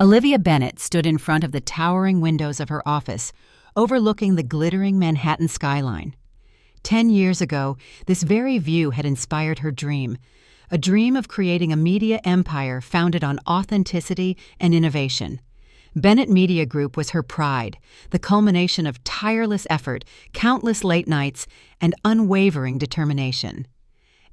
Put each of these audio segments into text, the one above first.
Olivia Bennett stood in front of the towering windows of her office, overlooking the glittering Manhattan skyline. 10 years ago, this very view had inspired her dream, a dream of creating a media empire founded on authenticity and innovation. Bennett Media Group was her pride, the culmination of tireless effort, countless late nights, and unwavering determination.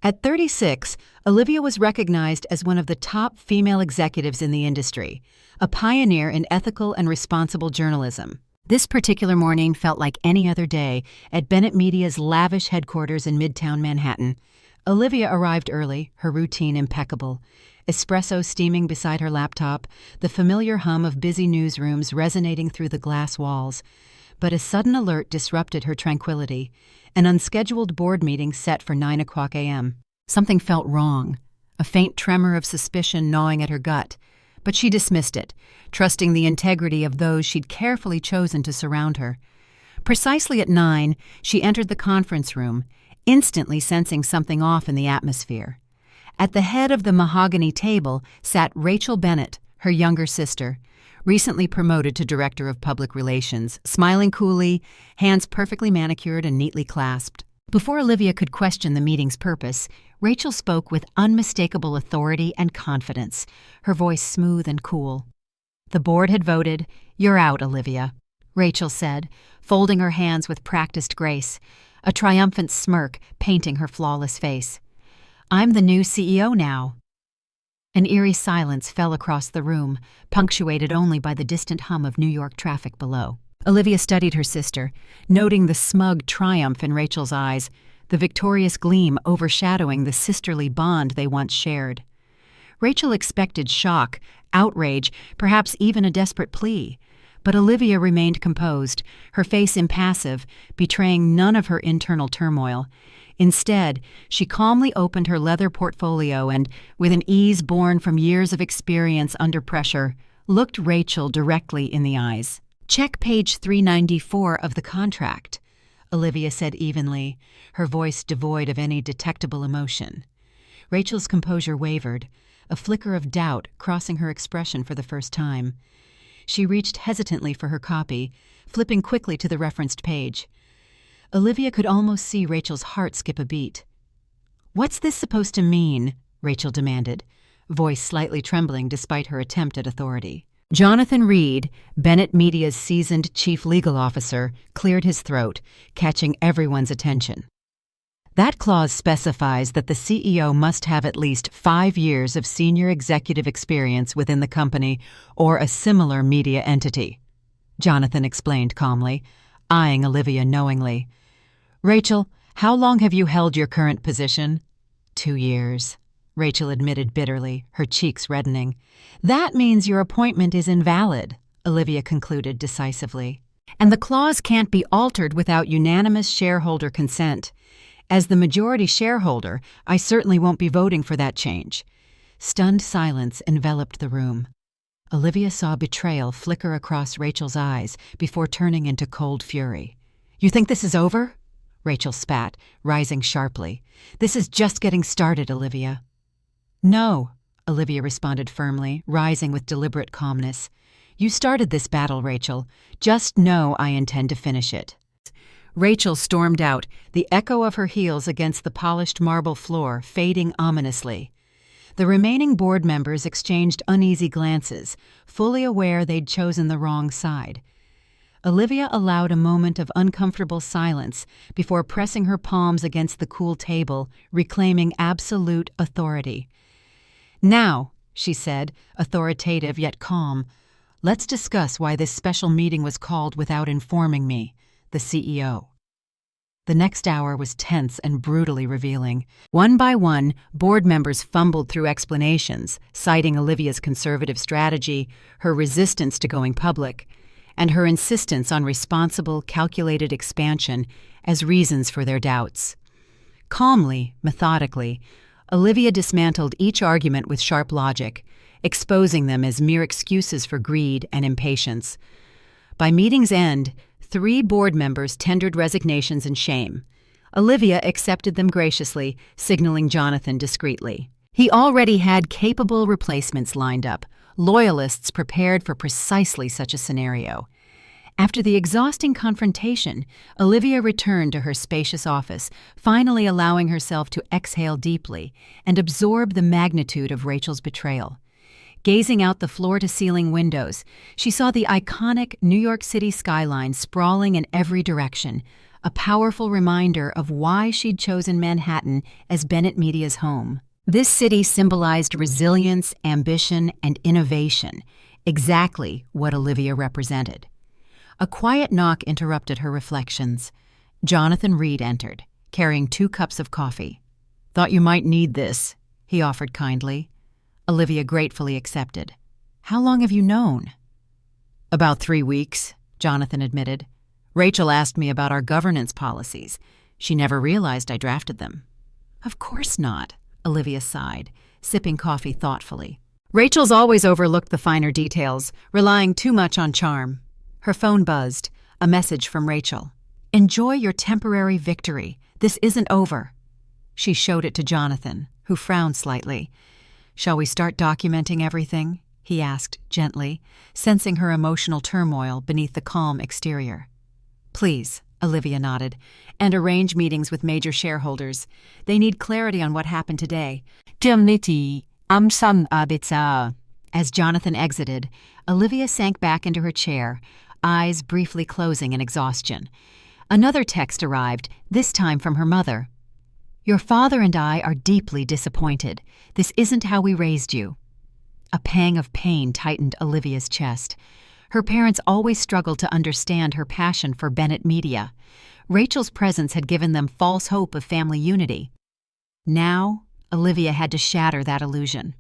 At 36, Olivia was recognized as one of the top female executives in the industry, a pioneer in ethical and responsible journalism. This particular morning felt like any other day at Bennett Media's lavish headquarters in Midtown Manhattan. Olivia arrived early, her routine impeccable. Espresso steaming beside her laptop, the familiar hum of busy newsrooms resonating through the glass walls. But a sudden alert disrupted her tranquility, an unscheduled board meeting set for 9 o'clock a.m. Something felt wrong, a faint tremor of suspicion gnawing at her gut. But she dismissed it, trusting the integrity of those she'd carefully chosen to surround her. Precisely at 9, she entered the conference room, instantly sensing something off in the atmosphere. At the head of the mahogany table sat Rachel Bennett, her younger sister, recently promoted to Director of Public Relations, smiling coolly, hands perfectly manicured and neatly clasped. Before Olivia could question the meeting's purpose, Rachel spoke with unmistakable authority and confidence, her voice smooth and cool. "The board had voted. You're out, Olivia," Rachel said, folding her hands with practiced grace, a triumphant smirk painting her flawless face. "I'm the new CEO now." An eerie silence fell across the room, punctuated only by the distant hum of New York traffic below. Olivia studied her sister, noting the smug triumph in Rachel's eyes, the victorious gleam overshadowing the sisterly bond they once shared. Rachel expected shock, outrage, perhaps even a desperate plea. But Olivia remained composed, her face impassive, betraying none of her internal turmoil. Instead, she calmly opened her leather portfolio and, with an ease born from years of experience under pressure, looked Rachel directly in the eyes. "Check page 394 of the contract," Olivia said evenly, her voice devoid of any detectable emotion. Rachel's composure wavered, a flicker of doubt crossing her expression for the first time. She reached hesitantly for her copy, flipping quickly to the referenced page. Olivia could almost see Rachel's heart skip a beat. "What's this supposed to mean?" Rachel demanded, voice slightly trembling despite her attempt at authority. Jonathan Reed, Bennett Media's seasoned chief legal officer, cleared his throat, catching everyone's attention. "That clause specifies that the CEO must have at least 5 years of senior executive experience within the company or a similar media entity," Jonathan explained calmly, eyeing Olivia knowingly. "Rachel, how long have you held your current position?" 2 years, Rachel admitted bitterly, her cheeks reddening. "That means your appointment is invalid," Olivia concluded decisively. "And the clause can't be altered without unanimous shareholder consent. As the majority shareholder, I certainly won't be voting for that change." Stunned silence enveloped the room. Olivia saw betrayal flicker across Rachel's eyes before turning into cold fury. "You think this is over?" Rachel spat, rising sharply. "This is just getting started, Olivia." "No," Olivia responded firmly, rising with deliberate calmness. "You started this battle, Rachel. Just know I intend to finish it." Rachel stormed out, the echo of her heels against the polished marble floor fading ominously. The remaining board members exchanged uneasy glances, fully aware they'd chosen the wrong side. Olivia allowed a moment of uncomfortable silence before pressing her palms against the cool table, reclaiming absolute authority. "Now," she said, authoritative yet calm, "let's discuss why this special meeting was called without informing me, the CEO." The next hour was tense and brutally revealing. One by one, board members fumbled through explanations, citing Olivia's conservative strategy, her resistance to going public, and her insistence on responsible, calculated expansion as reasons for their doubts. Calmly, methodically, Olivia dismantled each argument with sharp logic, exposing them as mere excuses for greed and impatience. By meeting's end, 3 board members tendered resignations in shame. Olivia accepted them graciously, signaling Jonathan discreetly. He already had capable replacements lined up, Loyalists prepared for precisely such a scenario. After the exhausting confrontation, Olivia returned to her spacious office, finally allowing herself to exhale deeply and absorb the magnitude of Rachel's betrayal. Gazing out the floor-to-ceiling windows, she saw the iconic New York City skyline sprawling in every direction, a powerful reminder of why she'd chosen Manhattan as Bennett Media's home. This city symbolized resilience, ambition, and innovation, exactly what Olivia represented. A quiet knock interrupted her reflections. Jonathan Reed entered, carrying 2 cups of coffee. "Thought you might need this," he offered kindly. Olivia gratefully accepted. "How long have you known?" "About 3 weeks," Jonathan admitted. "Rachel asked me about our governance policies. She never realized I drafted them." "Of course not," Olivia sighed, sipping coffee thoughtfully. Rachel's always overlooked the finer details, relying too much on charm. Her phone buzzed, a message from Rachel. "Enjoy your temporary victory. This isn't over." She showed it to Jonathan, who frowned slightly. "Shall we start documenting everything?" he asked gently, sensing her emotional turmoil beneath the calm exterior. "Please," Olivia nodded, "and arrange meetings with major shareholders. They need clarity on what happened today." As Jonathan exited, Olivia sank back into her chair, eyes briefly closing in exhaustion. Another text arrived, this time from her mother. "Your father and I are deeply disappointed. This isn't how we raised you." A pang of pain tightened Olivia's chest. Her parents always struggled to understand her passion for Bennett Media. Rachel's presence had given them false hope of family unity. Now, Olivia had to shatter that illusion.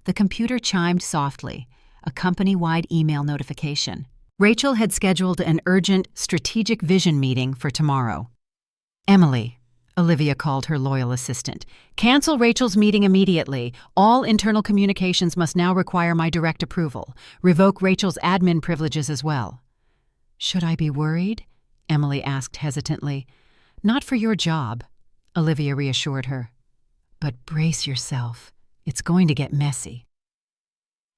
The computer chimed softly, a company-wide email notification. Rachel had scheduled an urgent strategic vision meeting for tomorrow. "Emily," Olivia called her loyal assistant, "cancel Rachel's meeting immediately. All internal communications must now require my direct approval. Revoke Rachel's admin privileges as well." "Should I be worried?" Emily asked hesitantly. "Not for your job," Olivia reassured her. "But brace yourself. It's going to get messy."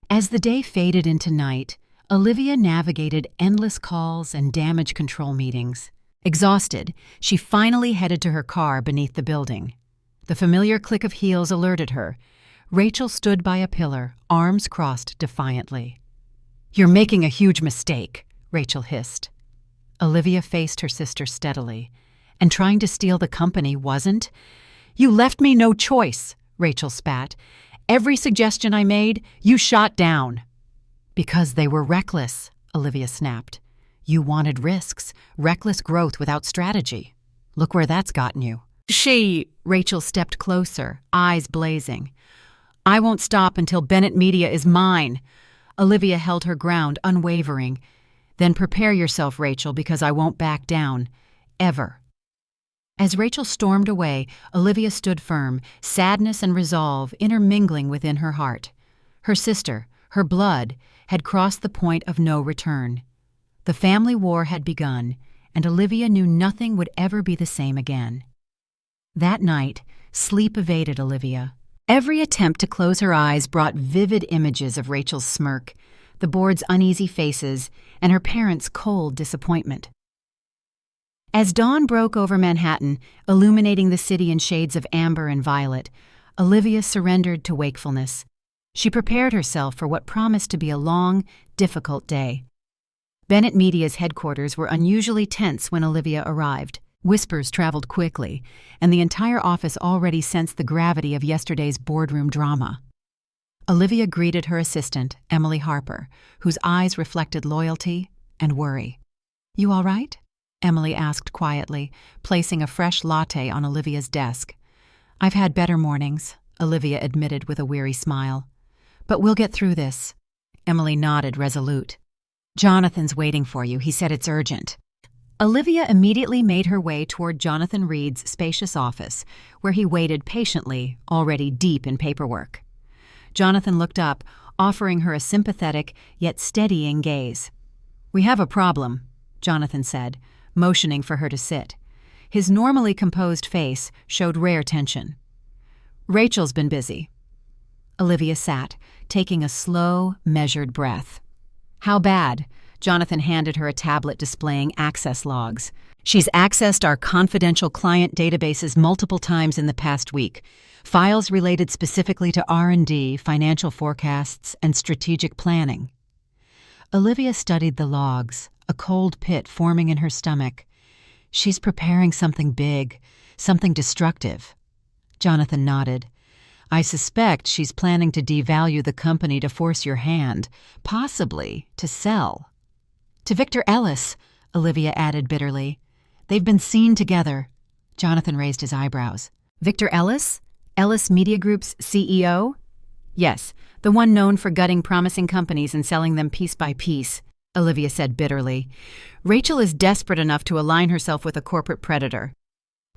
As the day faded into night, Olivia navigated endless calls and damage control meetings. Exhausted, she finally headed to her car beneath the building. The familiar click of heels alerted her. Rachel stood by a pillar, arms crossed defiantly. "You're making a huge mistake," Rachel hissed. Olivia faced her sister steadily. "And trying to steal the company wasn't?" "You left me no choice," Rachel spat. "Every suggestion I made, you shot down." "Because they were reckless," Olivia snapped. "You wanted risks, reckless growth without strategy. Look where that's gotten you." Rachel stepped closer, eyes blazing. "I won't stop until Bennett Media is mine." Olivia held her ground, unwavering. "Then prepare yourself, Rachel, because I won't back down. Ever." As Rachel stormed away, Olivia stood firm, sadness and resolve intermingling within her heart. Her sister, her blood, had crossed the point of no return. The family war had begun, and Olivia knew nothing would ever be the same again. That night, sleep evaded Olivia. Every attempt to close her eyes brought vivid images of Rachel's smirk, the board's uneasy faces, and her parents' cold disappointment. As dawn broke over Manhattan, illuminating the city in shades of amber and violet, Olivia surrendered to wakefulness. She prepared herself for what promised to be a long, difficult day. Bennett Media's headquarters were unusually tense when Olivia arrived. Whispers traveled quickly, and the entire office already sensed the gravity of yesterday's boardroom drama. Olivia greeted her assistant, Emily Harper, whose eyes reflected loyalty and worry. "You all right?" Emily asked quietly, placing a fresh latte on Olivia's desk. "I've had better mornings," Olivia admitted with a weary smile. "But we'll get through this." Emily nodded, resolute. "Jonathan's waiting for you. He said it's urgent." Olivia immediately made her way toward Jonathan Reed's spacious office, where he waited patiently, already deep in paperwork. Jonathan looked up, offering her a sympathetic yet steadying gaze. "We have a problem," Jonathan said, motioning for her to sit. His normally composed face showed rare tension. "Rachel's been busy." Olivia sat, taking a slow, measured breath. How bad? Jonathan handed her a tablet displaying access logs. She's accessed our confidential client databases multiple times in the past week. Files related specifically to R&D, financial forecasts, and strategic planning. Olivia studied the logs, a cold pit forming in her stomach. She's preparing something big, something destructive. Jonathan nodded. I suspect she's planning to devalue the company to force your hand, possibly to sell. To Victor Ellis, Olivia added bitterly. They've been seen together. Jonathan raised his eyebrows. Victor Ellis? Ellis Media Group's CEO? Yes, the one known for gutting promising companies and selling them piece by piece, Olivia said bitterly. Rachel is desperate enough to align herself with a corporate predator.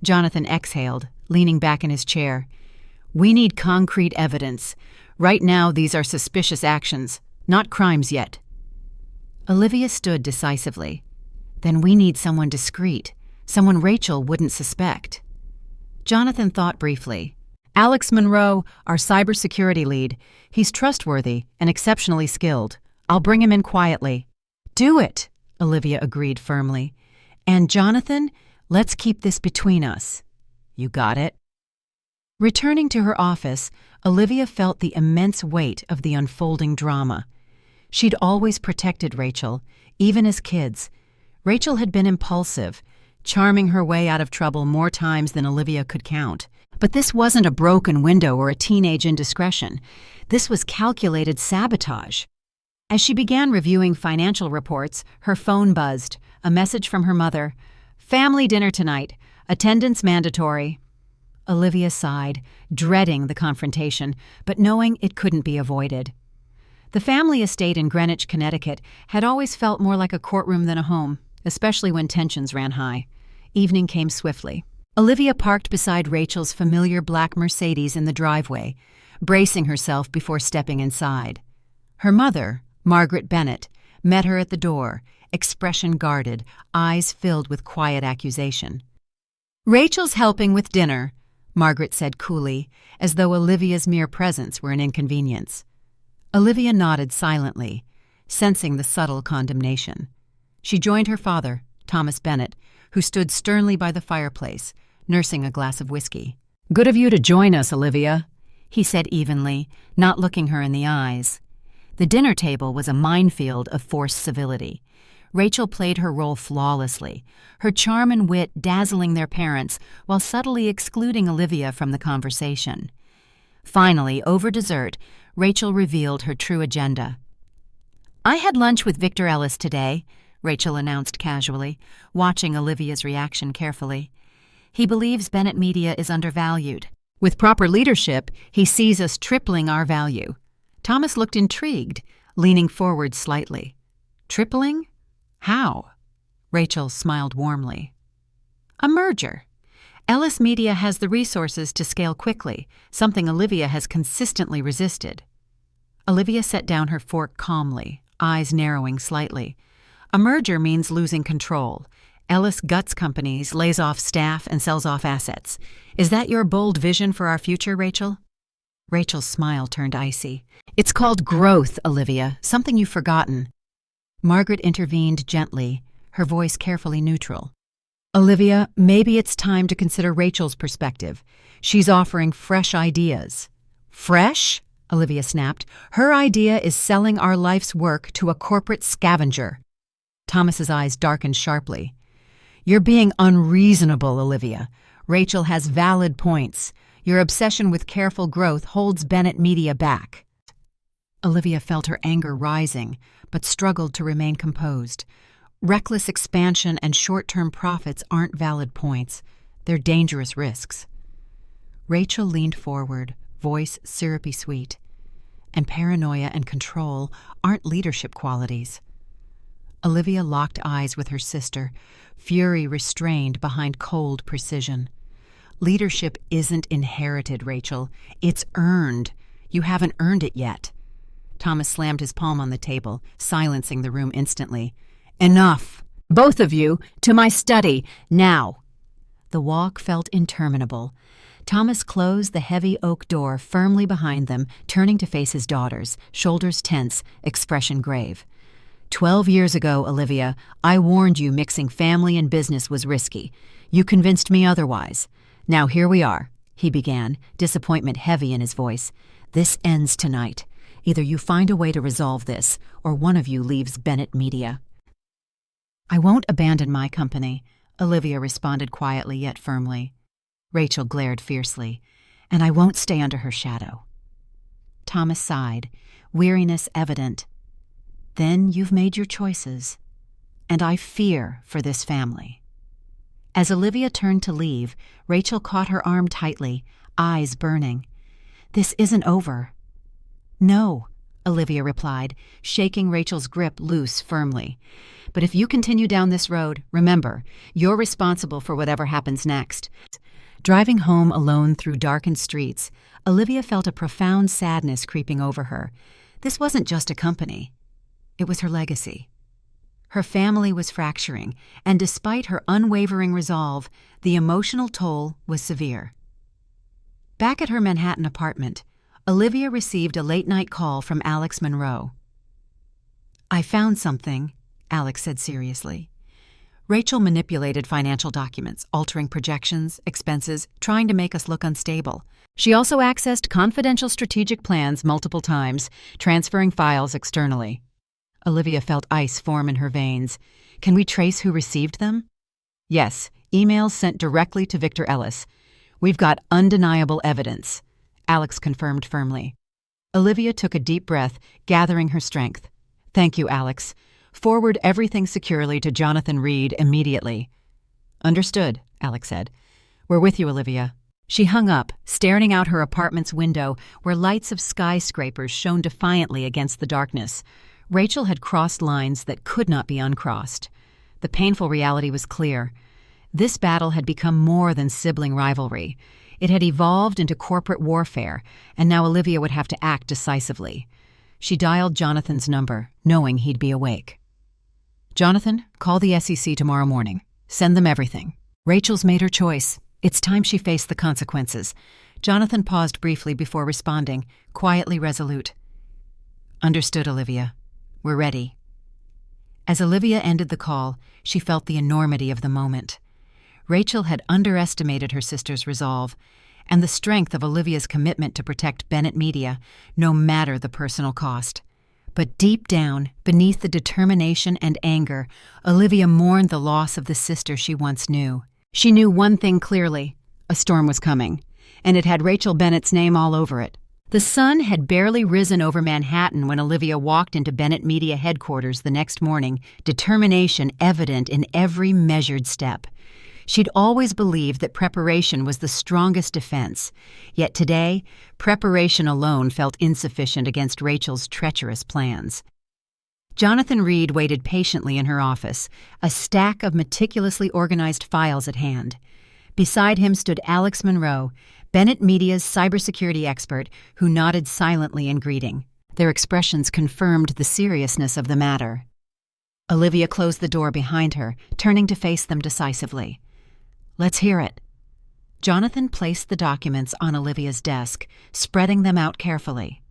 Jonathan exhaled, leaning back in his chair. We need concrete evidence. Right now, these are suspicious actions, not crimes yet. Olivia stood decisively. Then we need someone discreet, someone Rachel wouldn't suspect. Jonathan thought briefly. Alex Monroe, our cybersecurity lead. He's trustworthy and exceptionally skilled. I'll bring him in quietly. Do it, Olivia agreed firmly. And Jonathan, let's keep this between us. You got it? Returning to her office, Olivia felt the immense weight of the unfolding drama. She'd always protected Rachel, even as kids. Rachel had been impulsive, charming her way out of trouble more times than Olivia could count. But this wasn't a broken window or a teenage indiscretion. This was calculated sabotage. As she began reviewing financial reports, her phone buzzed, a message from her mother. Family dinner tonight. Attendance mandatory. Olivia sighed, dreading the confrontation, but knowing it couldn't be avoided. The family estate in Greenwich, Connecticut, had always felt more like a courtroom than a home, especially when tensions ran high. Evening came swiftly. Olivia parked beside Rachel's familiar black Mercedes in the driveway, bracing herself before stepping inside. Her mother, Margaret Bennett, met her at the door, expression guarded, eyes filled with quiet accusation. Rachel's helping with dinner, Margaret said coolly, as though Olivia's mere presence were an inconvenience. Olivia nodded silently, sensing the subtle condemnation. She joined her father, Thomas Bennett, who stood sternly by the fireplace, nursing a glass of whiskey. Good of you to join us, Olivia, he said evenly, not looking her in the eyes. The dinner table was a minefield of forced civility. Rachel played her role flawlessly, her charm and wit dazzling their parents while subtly excluding Olivia from the conversation. Finally, over dessert, Rachel revealed her true agenda. I had lunch with Victor Ellis today, Rachel announced casually, watching Olivia's reaction carefully. He believes Bennett Media is undervalued. With proper leadership, he sees us tripling our value. Thomas looked intrigued, leaning forward slightly. Tripling? How? Rachel smiled warmly. A merger. Ellis Media has the resources to scale quickly, something Olivia has consistently resisted. Olivia set down her fork calmly, eyes narrowing slightly. A merger means losing control. Ellis guts companies, lays off staff, and sells off assets. Is that your bold vision for our future, Rachel? Rachel's smile turned icy. It's called growth, Olivia, something you've forgotten. Margaret intervened gently, her voice carefully neutral. Olivia, maybe it's time to consider Rachel's perspective. She's offering fresh ideas. Fresh? Olivia snapped. Her idea is selling our life's work to a corporate scavenger. Thomas's eyes darkened sharply. You're being unreasonable, Olivia. Rachel has valid points. Your obsession with careful growth holds Bennett Media back. Olivia felt her anger rising, but struggled to remain composed. Reckless expansion and short-term profits aren't valid points. They're dangerous risks. Rachel leaned forward, voice syrupy sweet. And paranoia and control aren't leadership qualities. Olivia locked eyes with her sister, fury restrained behind cold precision. Leadership isn't inherited, Rachel. It's earned. You haven't earned it yet. Thomas slammed his palm on the table, silencing the room instantly. Enough! Both of you, to my study, now! The walk felt interminable. Thomas closed the heavy oak door firmly behind them, turning to face his daughters, shoulders tense, expression grave. 12 years ago, Olivia, I warned you mixing family and business was risky. You convinced me otherwise. Now here we are, he began, disappointment heavy in his voice. This ends tonight. Either you find a way to resolve this, or one of you leaves Bennett Media. I won't abandon my company, Olivia responded quietly yet firmly. Rachel glared fiercely, and I won't stay under her shadow. Thomas sighed, weariness evident. Then you've made your choices, and I fear for this family. As Olivia turned to leave, Rachel caught her arm tightly, eyes burning. This isn't over. No, Olivia replied, shaking Rachel's grip loose firmly. But if you continue down this road, remember, you're responsible for whatever happens next. Driving home alone through darkened streets, Olivia felt a profound sadness creeping over her. This wasn't just a company. It was her legacy. Her family was fracturing, and despite her unwavering resolve, the emotional toll was severe. Back at her Manhattan apartment, Olivia received a late-night call from Alex Monroe. I found something, Alex said seriously. Rachel manipulated financial documents, altering projections, expenses, trying to make us look unstable. She also accessed confidential strategic plans multiple times, transferring files externally. Olivia felt ice form in her veins. Can we trace who received them? Yes, emails sent directly to Victor Ellis. We've got undeniable evidence, Alex confirmed firmly. Olivia took a deep breath, gathering her strength. Thank you, Alex. Forward everything securely to Jonathan Reed immediately. Understood, Alex said. We're with you, Olivia. She hung up, staring out her apartment's window where lights of skyscrapers shone defiantly against the darkness. Rachel had crossed lines that could not be uncrossed. The painful reality was clear. This battle had become more than sibling rivalry. It had evolved into corporate warfare, and now Olivia would have to act decisively. She dialed Jonathan's number, knowing he'd be awake. Jonathan, call the SEC tomorrow morning. Send them everything. Rachel's made her choice. It's time she faced the consequences. Jonathan paused briefly before responding, quietly resolute. Understood, Olivia. We're ready. As Olivia ended the call, she felt the enormity of the moment. Rachel had underestimated her sister's resolve, and the strength of Olivia's commitment to protect Bennett Media, no matter the personal cost. But deep down, beneath the determination and anger, Olivia mourned the loss of the sister she once knew. She knew one thing clearly: a storm was coming, and it had Rachel Bennett's name all over it. The sun had barely risen over Manhattan when Olivia walked into Bennett Media headquarters the next morning, determination evident in every measured step. She'd always believed that preparation was the strongest defense, yet today, preparation alone felt insufficient against Rachel's treacherous plans. Jonathan Reed waited patiently in her office, a stack of meticulously organized files at hand. Beside him stood Alex Monroe, Bennett Media's cybersecurity expert, who nodded silently in greeting. Their expressions confirmed the seriousness of the matter. Olivia closed the door behind her, turning to face them decisively. Let's hear it. Jonathan placed the documents on Olivia's desk, spreading them out carefully.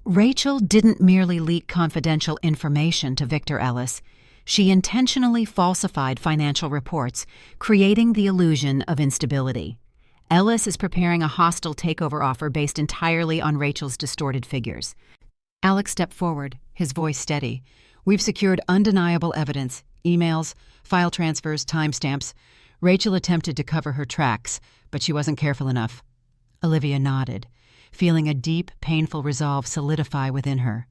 Rachel didn't merely leak confidential information to Victor Ellis. She intentionally falsified financial reports, creating the illusion of instability. Ellis is preparing a hostile takeover offer based entirely on Rachel's distorted figures. Alex stepped forward, his voice steady. We've secured undeniable evidence, emails, file transfers, timestamps. Rachel attempted to cover her tracks, but she wasn't careful enough. Olivia nodded, feeling a deep, painful resolve solidify within her.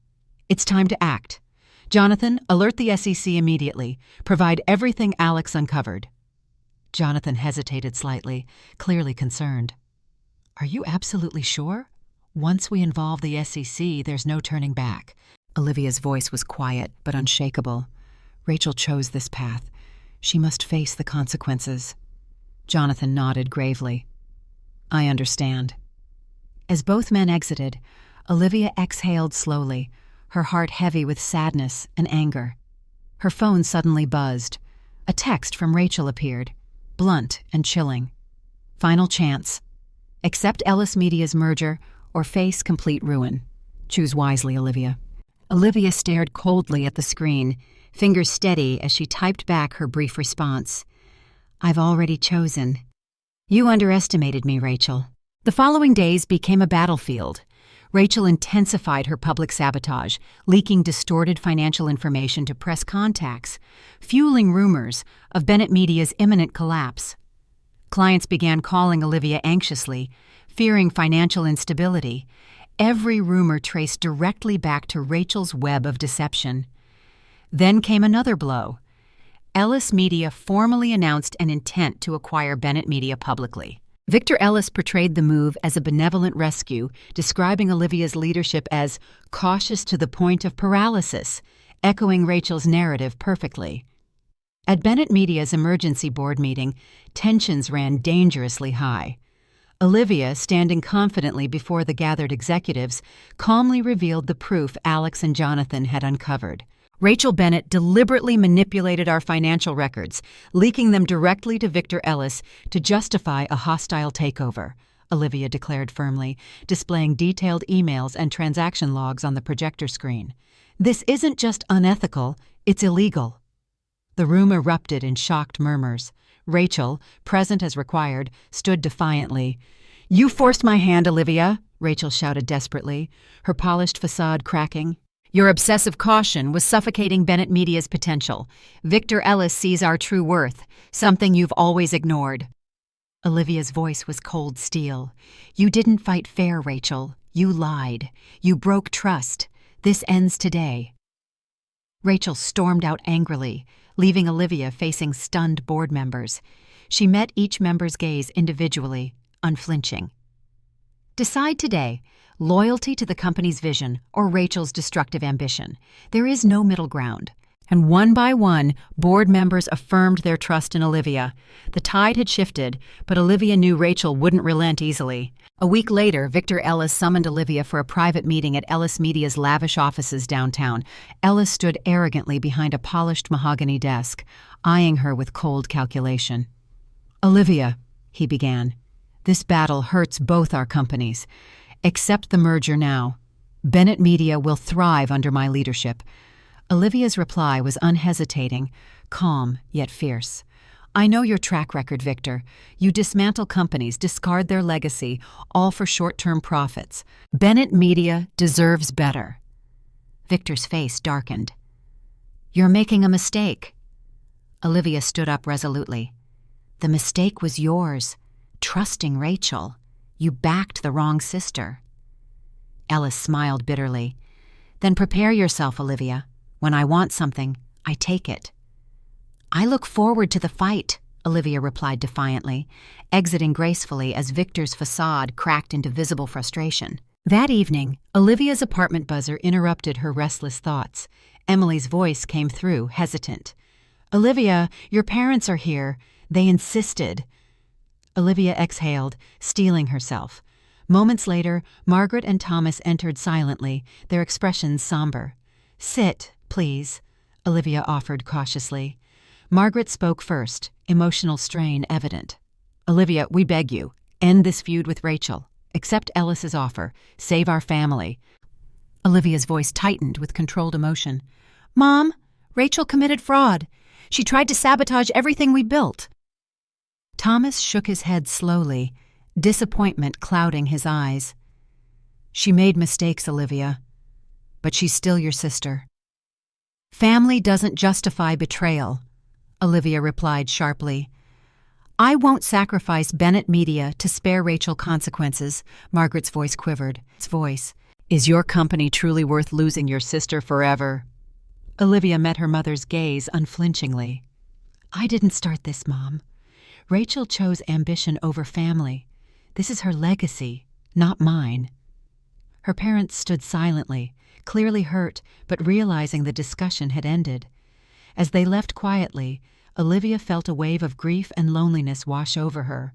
It's time to act. Jonathan, alert the SEC immediately. Provide everything Alex uncovered. Jonathan hesitated slightly, clearly concerned. Are you absolutely sure? Once we involve the SEC, there's no turning back. Olivia's voice was quiet but unshakable. Rachel chose this path. She must face the consequences. Jonathan nodded gravely. I understand. As both men exited, Olivia exhaled slowly, her heart heavy with sadness and anger. Her phone suddenly buzzed. A text from Rachel appeared, blunt and chilling. Final chance. Accept Ellis Media's merger or face complete ruin. Choose wisely, Olivia. Olivia stared coldly at the screen, fingers steady as she typed back her brief response. I've already chosen. You underestimated me, Rachel. The following days became a battlefield. Rachel intensified her public sabotage, leaking distorted financial information to press contacts, fueling rumors of Bennett Media's imminent collapse. Clients began calling Olivia anxiously, fearing financial instability. Every rumor traced directly back to Rachel's web of deception. Then came another blow. Ellis Media formally announced an intent to acquire Bennett Media publicly. Victor Ellis portrayed the move as a benevolent rescue, describing Olivia's leadership as cautious to the point of paralysis, echoing Rachel's narrative perfectly. At Bennett Media's emergency board meeting, tensions ran dangerously high. Olivia, standing confidently before the gathered executives, calmly revealed the proof Alex and Jonathan had uncovered. Rachel Bennett deliberately manipulated our financial records, leaking them directly to Victor Ellis to justify a hostile takeover, Olivia declared firmly, displaying detailed emails and transaction logs on the projector screen. This isn't just unethical, it's illegal. The room erupted in shocked murmurs. Rachel, present as required, stood defiantly. You forced my hand, Olivia, Rachel shouted desperately, her polished facade cracking. Your obsessive caution was suffocating Bennett Media's potential. Victor Ellis sees our true worth, something you've always ignored. Olivia's voice was cold steel. You didn't fight fair, Rachel. You lied. You broke trust. This ends today. Rachel stormed out angrily, leaving Olivia facing stunned board members. She met each member's gaze individually, unflinching. Decide today. Loyalty to the company's vision or Rachel's destructive ambition. There is no middle ground. And one by one, board members affirmed their trust in Olivia. The tide had shifted, but Olivia knew Rachel wouldn't relent easily. A week later, Victor Ellis summoned Olivia for a private meeting at Ellis Media's lavish offices downtown. Ellis stood arrogantly behind a polished mahogany desk, eyeing her with cold calculation. Olivia, he began, this battle hurts both our companies. Accept the merger now. Bennett Media will thrive under my leadership. Olivia's reply was unhesitating, calm yet fierce. I know your track record, Victor. You dismantle companies, discard their legacy, all for short-term profits. Bennett Media deserves better. Victor's face darkened. You're making a mistake. Olivia stood up resolutely. The mistake was yours, trusting Rachel. You backed the wrong sister. Ellis smiled bitterly. Then prepare yourself, Olivia. When I want something, I take it. I look forward to the fight, Olivia replied defiantly, exiting gracefully as Victor's facade cracked into visible frustration. That evening, Olivia's apartment buzzer interrupted her restless thoughts. Emily's voice came through, hesitant. Olivia, your parents are here. They insisted. Olivia exhaled, steeling herself. Moments later, Margaret and Thomas entered silently, their expressions somber. Sit, please, Olivia offered cautiously. Margaret spoke first, emotional strain evident. Olivia, we beg you, end this feud with Rachel. Accept Ellis's offer. Save our family. Olivia's voice tightened with controlled emotion. Mom, Rachel committed fraud. She tried to sabotage everything we built. Thomas shook his head slowly, disappointment clouding his eyes. She made mistakes, Olivia, but she's still your sister. Family doesn't justify betrayal, Olivia replied sharply. I won't sacrifice Bennett Media to spare Rachel consequences, Margaret's voice quivered. Is your company truly worth losing your sister forever? Olivia met her mother's gaze unflinchingly. I didn't start this, Mom. Rachel chose ambition over family. This is her legacy, not mine. Her parents stood silently, clearly hurt, but realizing the discussion had ended. As they left quietly, Olivia felt a wave of grief and loneliness wash over her.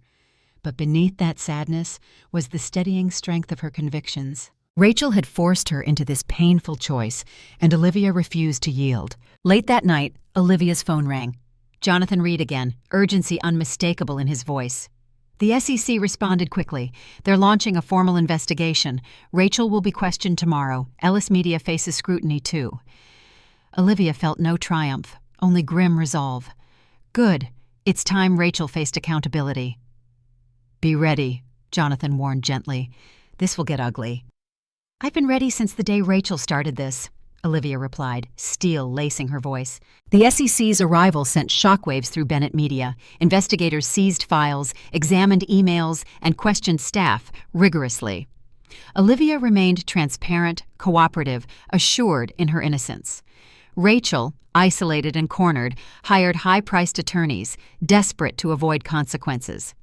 But beneath that sadness was the steadying strength of her convictions. Rachel had forced her into this painful choice, and Olivia refused to yield. Late that night, Olivia's phone rang. Jonathan Reed again, urgency unmistakable in his voice. The SEC responded quickly. They're launching a formal investigation. Rachel will be questioned tomorrow. Ellis Media faces scrutiny, too. Olivia felt no triumph, only grim resolve. Good. It's time Rachel faced accountability. Be ready, Jonathan warned gently. This will get ugly. I've been ready since the day Rachel started this, Olivia replied, steel lacing her voice. The SEC's arrival sent shockwaves through Bennett Media. Investigators seized files, examined emails, and questioned staff rigorously. Olivia remained transparent, cooperative, assured in her innocence. Rachel, isolated and cornered, hired high-priced attorneys, desperate to avoid consequences.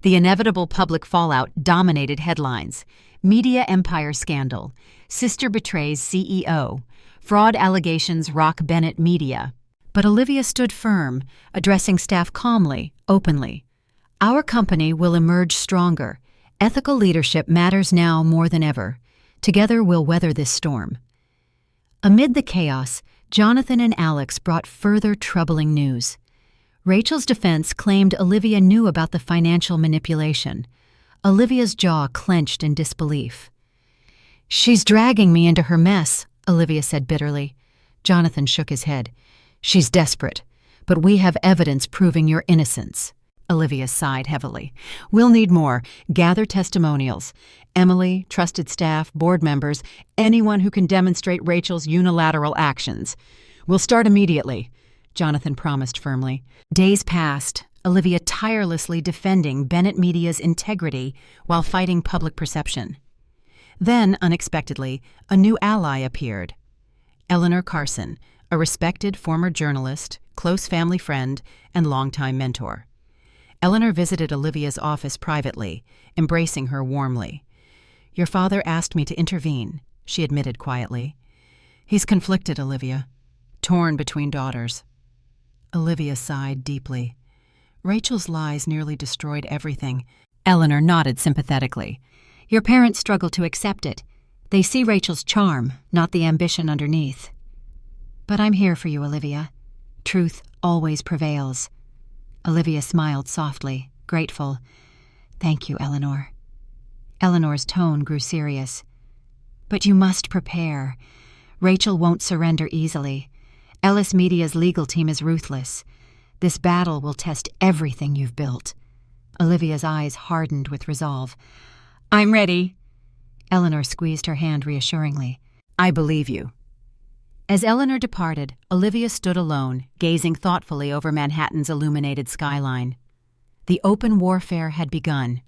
The inevitable public fallout dominated headlines. Media empire scandal. Sister betrays CEO. Fraud allegations rock Bennett Media. But Olivia stood firm, addressing staff calmly, openly. Our company will emerge stronger. Ethical leadership matters now more than ever. Together we'll weather this storm. Amid the chaos, Jonathan and Alex brought further troubling news. Rachel's defense claimed Olivia knew about the financial manipulation. Olivia's jaw clenched in disbelief. She's dragging me into her mess, Olivia said bitterly. Jonathan shook his head. She's desperate, but we have evidence proving your innocence. Olivia sighed heavily. We'll need more. Gather testimonials. Emily, trusted staff, board members, anyone who can demonstrate Rachel's unilateral actions. We'll start immediately, Jonathan promised firmly. Days passed, Olivia tirelessly defending Bennett Media's integrity while fighting public perception. Then, unexpectedly, a new ally appeared. Eleanor Carson, a respected former journalist, close family friend, and longtime mentor. Eleanor visited Olivia's office privately, embracing her warmly. Your father asked me to intervene, she admitted quietly. He's conflicted, Olivia, torn between daughters. Olivia sighed deeply. Rachel's lies nearly destroyed everything. Eleanor nodded sympathetically. Your parents struggle to accept it. They see Rachel's charm, not the ambition underneath. But I'm here for you, Olivia. Truth always prevails. Olivia smiled softly, grateful. Thank you, Eleanor. Eleanor's tone grew serious. But you must prepare. Rachel won't surrender easily. Ellis Media's legal team is ruthless. This battle will test everything you've built. Olivia's eyes hardened with resolve. I'm ready. Eleanor squeezed her hand reassuringly. I believe you. As Eleanor departed, Olivia stood alone, gazing thoughtfully over Manhattan's illuminated skyline. The open warfare had begun.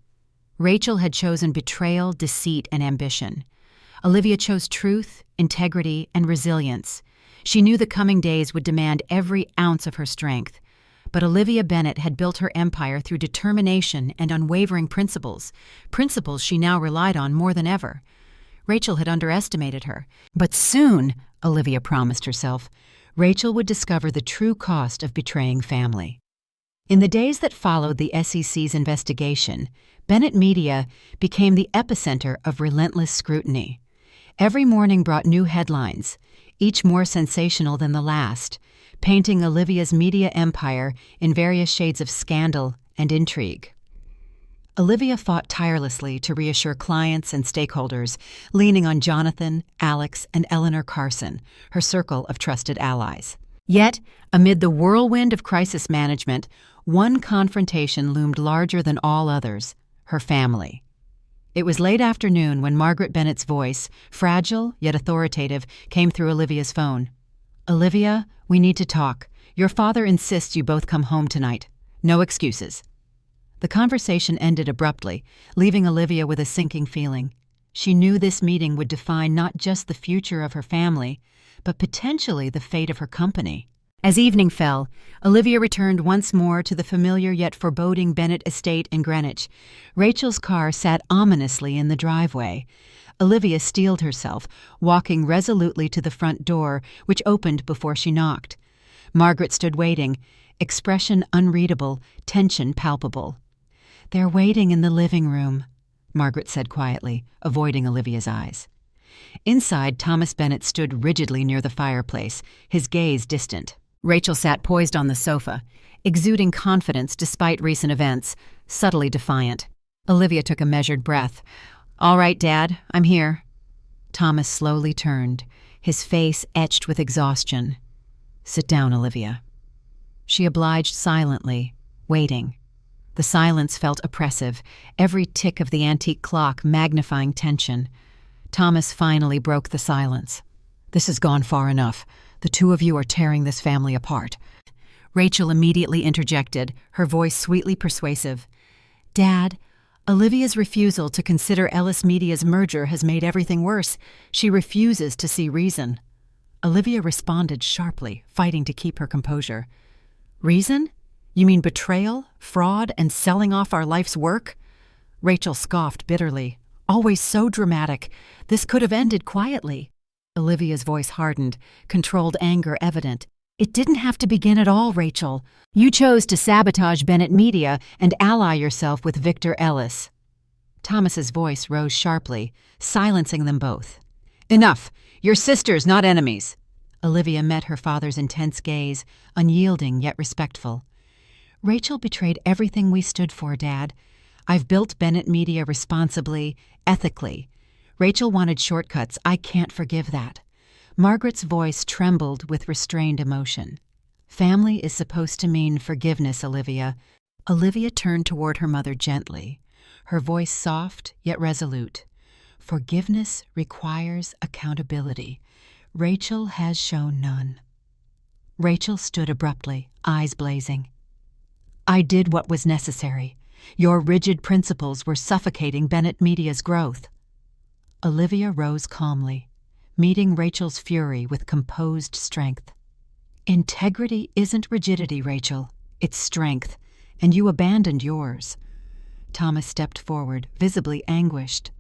Rachel had chosen betrayal, deceit, and ambition. Olivia chose truth, integrity, and resilience. She knew the coming days would demand every ounce of her strength. But Olivia Bennett had built her empire through determination and unwavering principles she now relied on more than ever. Rachel had underestimated her. But soon, Olivia promised herself, Rachel would discover the true cost of betraying family. In the days that followed the SEC's investigation, Bennett Media became the epicenter of relentless scrutiny. Every morning brought new headlines, each more sensational than the last, painting Olivia's media empire in various shades of scandal and intrigue. Olivia fought tirelessly to reassure clients and stakeholders, leaning on Jonathan, Alex, and Eleanor Carson, her circle of trusted allies. Yet, amid the whirlwind of crisis management, one confrontation loomed larger than all others: her family. It was late afternoon when Margaret Bennett's voice, fragile yet authoritative, came through Olivia's phone. Olivia, we need to talk. Your father insists you both come home tonight. No excuses. The conversation ended abruptly, leaving Olivia with a sinking feeling. She knew this meeting would define not just the future of her family, but potentially the fate of her company. As evening fell, Olivia returned once more to the familiar yet foreboding Bennett estate in Greenwich. Rachel's car sat ominously in the driveway. Olivia steeled herself, walking resolutely to the front door, which opened before she knocked. Margaret stood waiting, expression unreadable, tension palpable. "They're waiting in the living room," Margaret said quietly, avoiding Olivia's eyes. Inside, Thomas Bennett stood rigidly near the fireplace, his gaze distant. Rachel sat poised on the sofa, exuding confidence despite recent events, subtly defiant. Olivia took a measured breath. "All right, Dad, I'm here." Thomas slowly turned, his face etched with exhaustion. "Sit down, Olivia." She obliged silently, waiting. The silence felt oppressive, every tick of the antique clock magnifying tension. Thomas finally broke the silence. "This has gone far enough. The two of you are tearing this family apart." Rachel immediately interjected, her voice sweetly persuasive. "Dad, Olivia's refusal to consider Ellis Media's merger has made everything worse. She refuses to see reason." Olivia responded sharply, fighting to keep her composure. "Reason? You mean betrayal, fraud, and selling off our life's work?" Rachel scoffed bitterly. "Always so dramatic. This could have ended quietly." Olivia's voice hardened, controlled anger evident. "It didn't have to begin at all, Rachel. You chose to sabotage Bennett Media and ally yourself with Victor Ellis." Thomas's voice rose sharply, silencing them both. "Enough! You're sisters, not enemies." Olivia met her father's intense gaze, unyielding yet respectful. "Rachel betrayed everything we stood for, Dad. I've built Bennett Media responsibly, ethically. Rachel wanted shortcuts. I can't forgive that." Margaret's voice trembled with restrained emotion. "Family is supposed to mean forgiveness, Olivia." Olivia turned toward her mother gently, her voice soft yet resolute. "Forgiveness requires accountability. Rachel has shown none." Rachel stood abruptly, eyes blazing. "I did what was necessary. Your rigid principles were suffocating Bennett Media's growth." Olivia rose calmly, meeting Rachel's fury with composed strength. "Integrity isn't rigidity, Rachel. It's strength, and you abandoned yours." Thomas stepped forward, visibly anguished.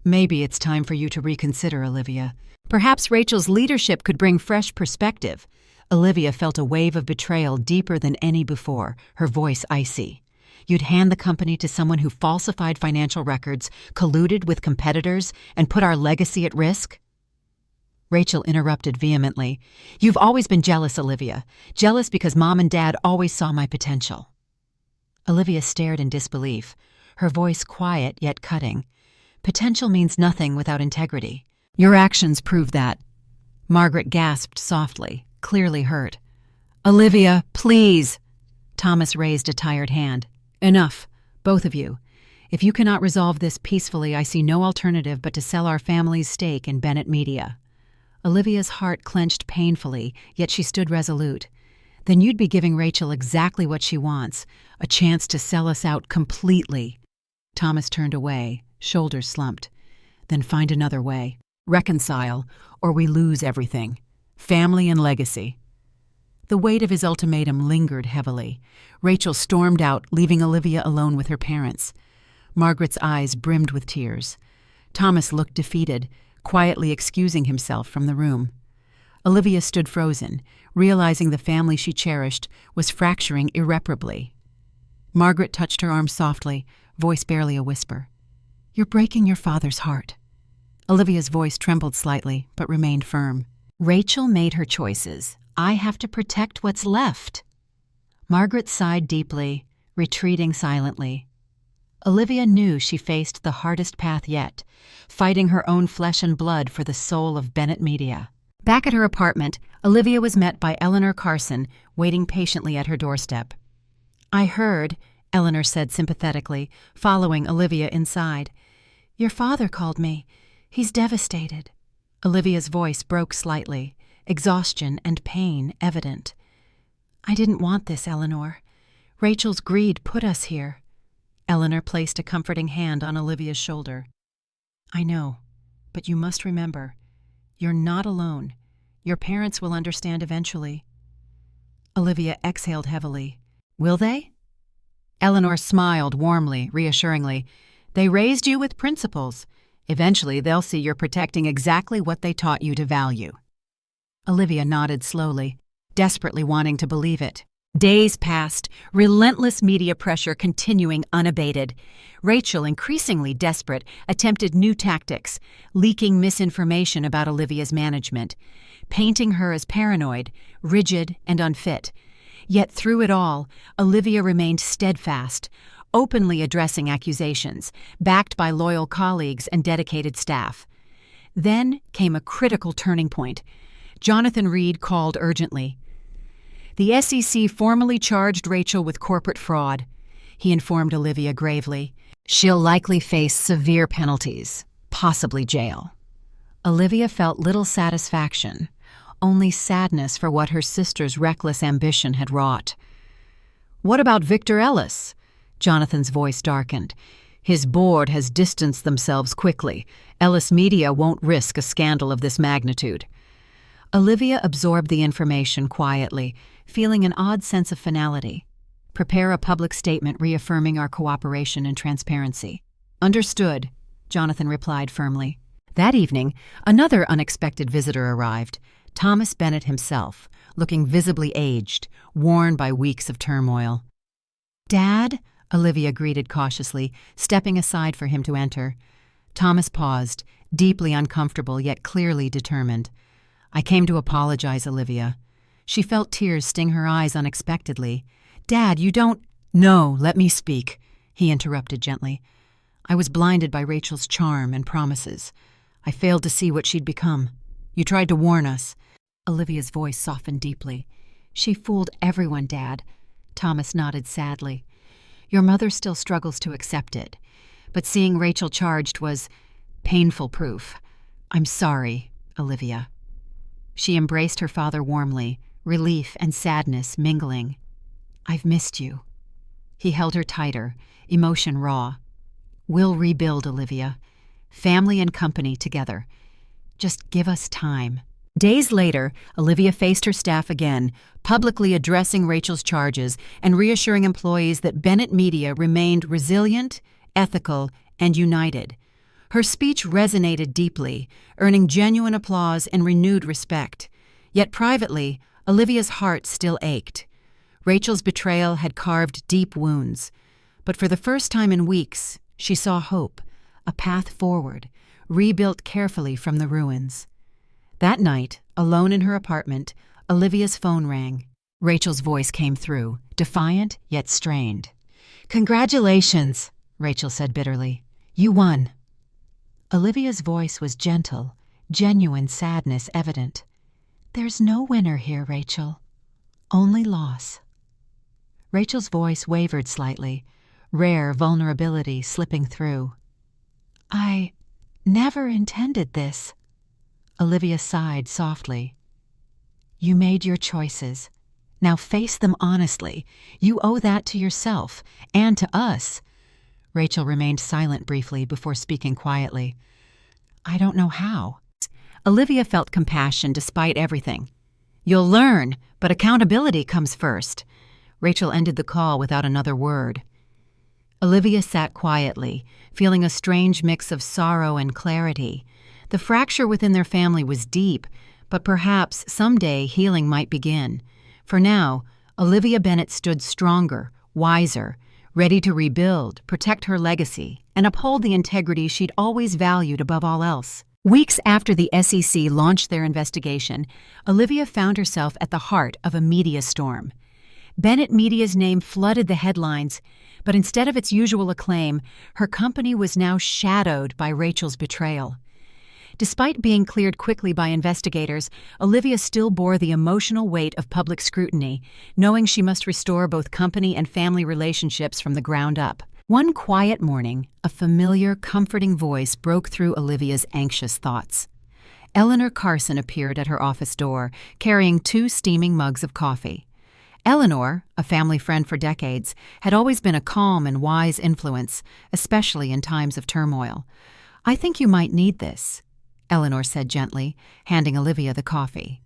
"Maybe it's time for you to reconsider, Olivia. Perhaps Rachel's leadership could bring fresh perspective." Olivia felt a wave of betrayal deeper than any before, her voice icy. "You'd hand the company to someone who falsified financial records, colluded with competitors, and put our legacy at risk?" Rachel interrupted vehemently. "You've always been jealous, Olivia. Jealous because Mom and Dad always saw my potential." Olivia stared in disbelief, her voice quiet yet cutting. "Potential means nothing without integrity. Your actions prove that." Margaret gasped softly, clearly hurt. "Olivia, please!" Thomas raised a tired hand. "Enough, both of you. If you cannot resolve this peacefully, I see no alternative but to sell our family's stake in Bennett Media." Olivia's heart clenched painfully, yet she stood resolute. "Then you'd be giving Rachel exactly what she wants, a chance to sell us out completely." Thomas turned away, shoulders slumped. "Then find another way. Reconcile, or we lose everything. Family and legacy." The weight of his ultimatum lingered heavily. Rachel stormed out, leaving Olivia alone with her parents. Margaret's eyes brimmed with tears. Thomas looked defeated, quietly excusing himself from the room. Olivia stood frozen, realizing the family she cherished was fracturing irreparably. Margaret touched her arm softly, voice barely a whisper. "You're breaking your father's heart." Olivia's voice trembled slightly, but remained firm. "Rachel made her choices. I have to protect what's left." Margaret sighed deeply, retreating silently. Olivia knew she faced the hardest path yet, fighting her own flesh and blood for the soul of Bennett Media. Back at her apartment, Olivia was met by Eleanor Carson, waiting patiently at her doorstep. "I heard," Eleanor said sympathetically, following Olivia inside. "Your father called me. He's devastated." Olivia's voice broke slightly, exhaustion and pain evident. "I didn't want this, Eleanor. Rachel's greed put us here." Eleanor placed a comforting hand on Olivia's shoulder. "I know, but you must remember, you're not alone. Your parents will understand eventually." Olivia exhaled heavily. "Will they?" Eleanor smiled warmly, reassuringly. "They raised you with principles. Eventually, they'll see you're protecting exactly what they taught you to value." Olivia nodded slowly, desperately wanting to believe it. Days passed, relentless media pressure continuing unabated. Rachel, increasingly desperate, attempted new tactics, leaking misinformation about Olivia's management, painting her as paranoid, rigid, and unfit. Yet through it all, Olivia remained steadfast, openly addressing accusations, backed by loyal colleagues and dedicated staff. Then came a critical turning point. Jonathan Reed called urgently. The SEC formally charged Rachel with corporate fraud, he informed Olivia gravely. She'll likely face severe penalties, possibly jail. Olivia felt little satisfaction, only sadness for what her sister's reckless ambition had wrought. What about Victor Ellis? Jonathan's voice darkened. His board has distanced themselves quickly. Ellis Media won't risk a scandal of this magnitude. Olivia absorbed the information quietly, feeling an odd sense of finality. Prepare a public statement reaffirming our cooperation and transparency. Understood, Jonathan replied firmly. That evening, another unexpected visitor arrived, Thomas Bennett himself, looking visibly aged, worn by weeks of turmoil. Dad? Olivia greeted cautiously, stepping aside for him to enter. Thomas paused, deeply uncomfortable yet clearly determined. I came to apologize, Olivia. She felt tears sting her eyes unexpectedly. Dad, you don't— No, let me speak, he interrupted gently. I was blinded by Rachel's charm and promises. I failed to see what she'd become. You tried to warn us. Olivia's voice softened deeply. She fooled everyone, Dad. Thomas nodded sadly. Your mother still struggles to accept it, but seeing Rachel charged was painful proof. I'm sorry, Olivia. She embraced her father warmly, relief and sadness mingling. I've missed you. He held her tighter, emotion raw. We'll rebuild, Olivia. Family and company together. Just give us time. Days later, Olivia faced her staff again, publicly addressing Rachel's charges and reassuring employees that Bennett Media remained resilient, ethical, and united. Her speech resonated deeply, earning genuine applause and renewed respect. Yet privately, Olivia's heart still ached. Rachel's betrayal had carved deep wounds. But for the first time in weeks, she saw hope, a path forward, rebuilt carefully from the ruins. That night, alone in her apartment, Olivia's phone rang. Rachel's voice came through, defiant yet strained. Congratulations, Rachel said bitterly. You won. Olivia's voice was gentle, genuine sadness evident. There's no winner here, Rachel. Only loss. Rachel's voice wavered slightly, rare vulnerability slipping through. I never intended this. Olivia sighed softly. You made your choices. Now face them honestly. You owe that to yourself and to us. Rachel remained silent briefly before speaking quietly. I don't know how. Olivia felt compassion despite everything. You'll learn, but accountability comes first. Rachel ended the call without another word. Olivia sat quietly, feeling a strange mix of sorrow and clarity. The fracture within their family was deep, but perhaps someday healing might begin. For now, Olivia Bennett stood stronger, wiser, ready to rebuild, protect her legacy, and uphold the integrity she'd always valued above all else. Weeks after the SEC launched their investigation, Olivia found herself at the heart of a media storm. Bennett Media's name flooded the headlines, but instead of its usual acclaim, her company was now shadowed by Rachel's betrayal. Despite being cleared quickly by investigators, Olivia still bore the emotional weight of public scrutiny, knowing she must restore both company and family relationships from the ground up. One quiet morning, a familiar, comforting voice broke through Olivia's anxious thoughts. Eleanor Carson appeared at her office door, carrying 2 steaming mugs of coffee. Eleanor, a family friend for decades, had always been a calm and wise influence, especially in times of turmoil. I think you might need this, Eleanor said gently, handing Olivia the coffee.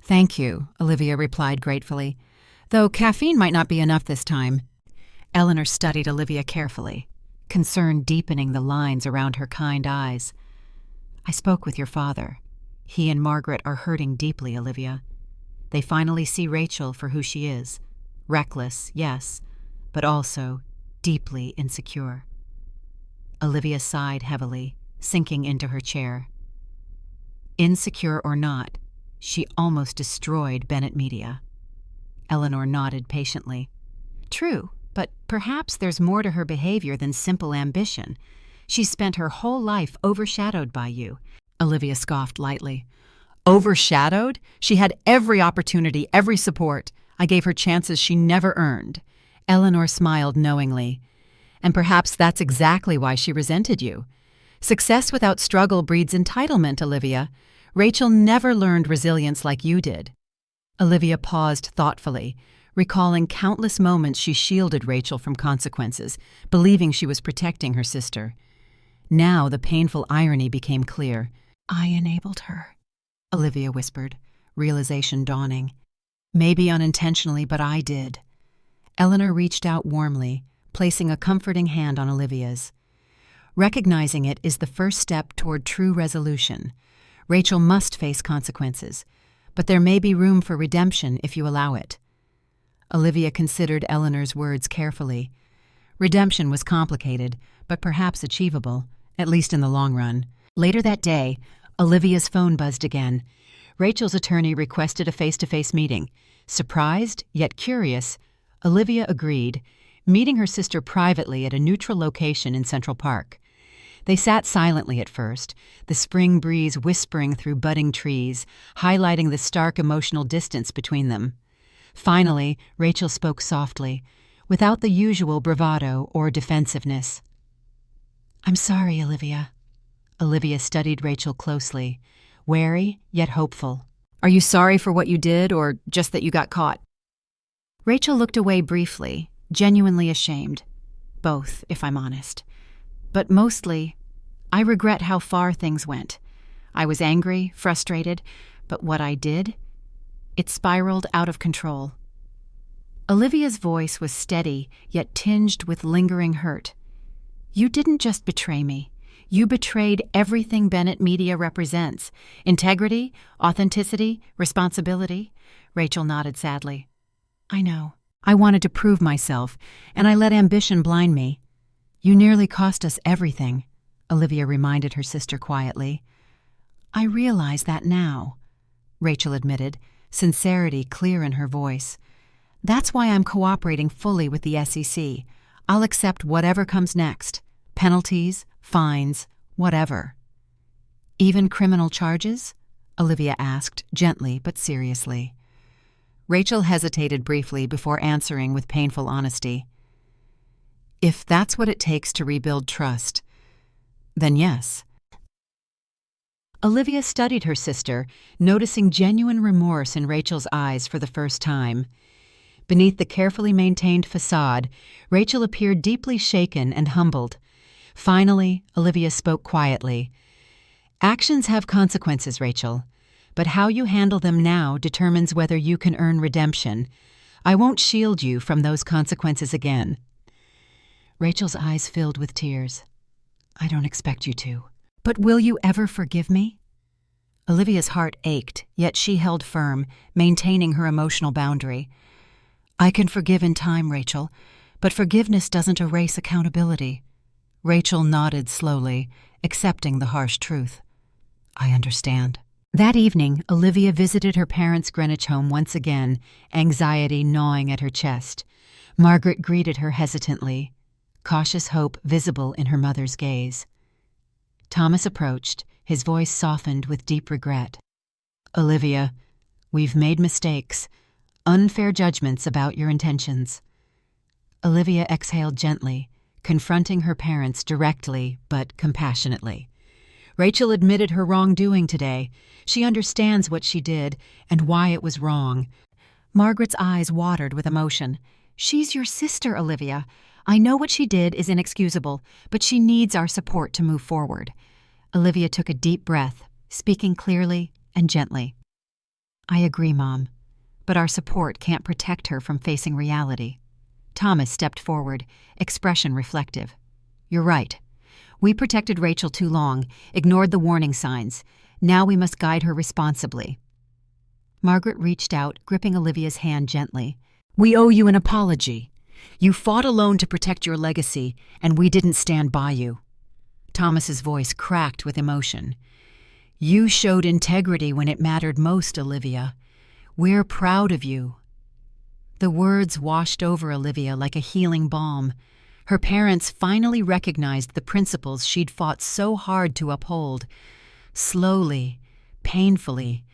Thank you, Olivia replied gratefully, though caffeine might not be enough this time. Eleanor studied Olivia carefully, concern deepening the lines around her kind eyes. I spoke with your father. He and Margaret are hurting deeply, Olivia. They finally see Rachel for who she is, Reckless, yes, but also deeply insecure. Olivia sighed heavily, sinking into her chair. Insecure or not, she almost destroyed Bennett Media. Eleanor nodded patiently. True, but perhaps there's more to her behavior than simple ambition. She spent her whole life overshadowed by you. Olivia scoffed lightly. Overshadowed? She had every opportunity, every support. I gave her chances she never earned. Eleanor smiled knowingly. And perhaps that's exactly why she resented you. Success without struggle breeds entitlement, Olivia. Rachel never learned resilience like you did. Olivia paused thoughtfully, recalling countless moments she shielded Rachel from consequences, believing she was protecting her sister. Now the painful irony became clear. I enabled her, Olivia whispered, realization dawning. Maybe unintentionally, but I did. Eleanor reached out warmly, placing a comforting hand on Olivia's. Recognizing it is the first step toward true resolution. Rachel must face consequences, but there may be room for redemption if you allow it. Olivia considered Eleanor's words carefully. Redemption was complicated, but perhaps achievable, at least in the long run. Later that day, Olivia's phone buzzed again. Rachel's attorney requested a face-to-face meeting. Surprised, yet curious, Olivia agreed, meeting her sister privately at a neutral location in Central Park. They sat silently at first, the spring breeze whispering through budding trees, highlighting the stark emotional distance between them. Finally, Rachel spoke softly, without the usual bravado or defensiveness. I'm sorry, Olivia. Olivia studied Rachel closely, wary yet hopeful. Are you sorry for what you did, or just that you got caught? Rachel looked away briefly, genuinely ashamed. Both, if I'm honest. But mostly, I regret how far things went. I was angry, frustrated, but what I did, it spiraled out of control. Olivia's voice was steady, yet tinged with lingering hurt. You didn't just betray me. You betrayed everything Bennett Media represents. Integrity, authenticity, responsibility. Rachel nodded sadly. I know. I wanted to prove myself, and I let ambition blind me. You nearly cost us everything, Olivia reminded her sister quietly. I realize that now, Rachel admitted, sincerity clear in her voice. That's why I'm cooperating fully with the SEC. I'll accept whatever comes next. Penalties, fines, whatever. Even criminal charges? Olivia asked, gently but seriously. Rachel hesitated briefly before answering with painful honesty. If that's what it takes to rebuild trust, then yes. Olivia studied her sister, noticing genuine remorse in Rachel's eyes for the first time. Beneath the carefully maintained facade, Rachel appeared deeply shaken and humbled. Finally, Olivia spoke quietly. Actions have consequences, Rachel, but how you handle them now determines whether you can earn redemption. I won't shield you from those consequences again. Rachel's eyes filled with tears. I don't expect you to. But will you ever forgive me? Olivia's heart ached, yet she held firm, maintaining her emotional boundary. I can forgive in time, Rachel, but forgiveness doesn't erase accountability. Rachel nodded slowly, accepting the harsh truth. I understand. That evening, Olivia visited her parents' Greenwich home once again, anxiety gnawing at her chest. Margaret greeted her hesitantly, cautious hope visible in her mother's gaze. Thomas approached, his voice softened with deep regret. Olivia, we've made mistakes, unfair judgments about your intentions. Olivia exhaled gently, confronting her parents directly but compassionately. Rachel admitted her wrongdoing today. She understands what she did and why it was wrong. Margaret's eyes watered with emotion. She's your sister, Olivia. I know what she did is inexcusable, but she needs our support to move forward. Olivia took a deep breath, speaking clearly and gently. I agree, Mom, but our support can't protect her from facing reality. Thomas stepped forward, expression reflective. You're right. We protected Rachel too long, ignored the warning signs. Now we must guide her responsibly. Margaret reached out, gripping Olivia's hand gently. We owe you an apology. You fought alone to protect your legacy, and we didn't stand by you." Thomas's voice cracked with emotion. "You showed integrity when it mattered most, Olivia. We're proud of you." The words washed over Olivia like a healing balm. Her parents finally recognized the principles she'd fought so hard to uphold. Slowly, painfully,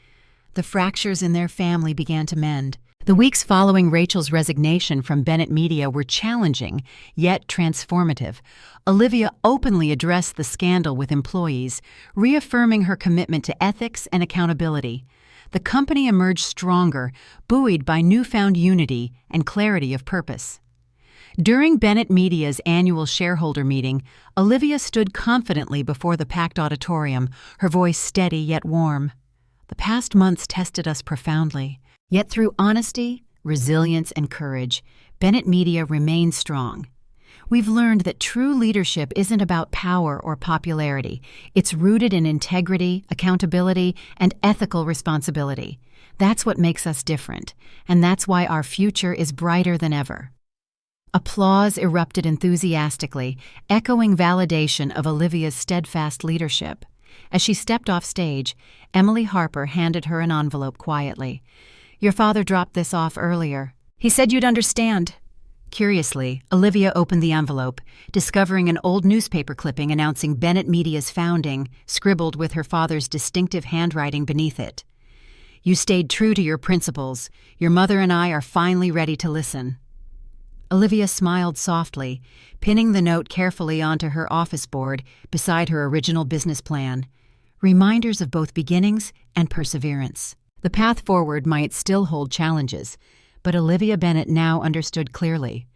the fractures in their family began to mend. The weeks following Rachel's resignation from Bennett Media were challenging, yet transformative. Olivia openly addressed the scandal with employees, reaffirming her commitment to ethics and accountability. The company emerged stronger, buoyed by newfound unity and clarity of purpose. During Bennett Media's annual shareholder meeting, Olivia stood confidently before the packed auditorium, her voice steady yet warm. "The past months tested us profoundly. Yet through honesty, resilience, and courage, Bennett Media remains strong. We've learned that true leadership isn't about power or popularity. It's rooted in integrity, accountability, and ethical responsibility. That's what makes us different, and that's why our future is brighter than ever." Applause erupted enthusiastically, echoing validation of Olivia's steadfast leadership. As she stepped off stage, Emily Harper handed her an envelope quietly. "Your father dropped this off earlier. He said you'd understand." Curiously, Olivia opened the envelope, discovering an old newspaper clipping announcing Bennett Media's founding, scribbled with her father's distinctive handwriting beneath it. "You stayed true to your principles. Your mother and I are finally ready to listen." Olivia smiled softly, pinning the note carefully onto her office board beside her original business plan. Reminders of both beginnings and perseverance. The path forward might still hold challenges, but Olivia Bennett now understood clearly.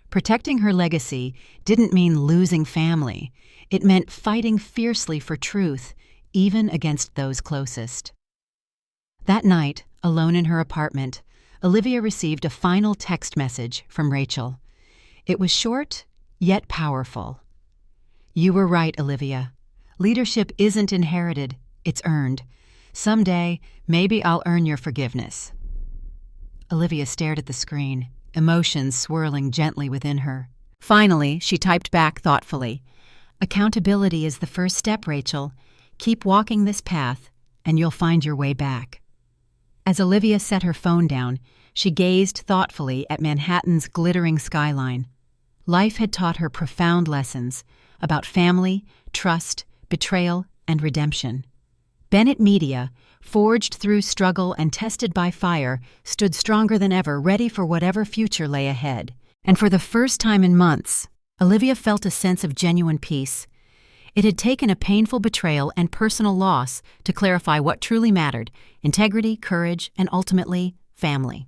Protecting her legacy didn't mean losing family. It meant fighting fiercely for truth, even against those closest. That night, alone in her apartment, Olivia received a final text message from Rachel. It was short, yet powerful. "You were right, Olivia. Leadership isn't inherited, it's earned. Someday, maybe I'll earn your forgiveness." Olivia stared at the screen, emotions swirling gently within her. Finally, she typed back thoughtfully, "Accountability is the first step, Rachel. Keep walking this path, and you'll find your way back." As Olivia set her phone down, she gazed thoughtfully at Manhattan's glittering skyline. Life had taught her profound lessons about family, trust, betrayal, and redemption. Bennett Media, forged through struggle and tested by fire, stood stronger than ever, ready for whatever future lay ahead. And for the first time in months, Olivia felt a sense of genuine peace. It had taken a painful betrayal and personal loss to clarify what truly mattered: integrity, courage, and ultimately, family.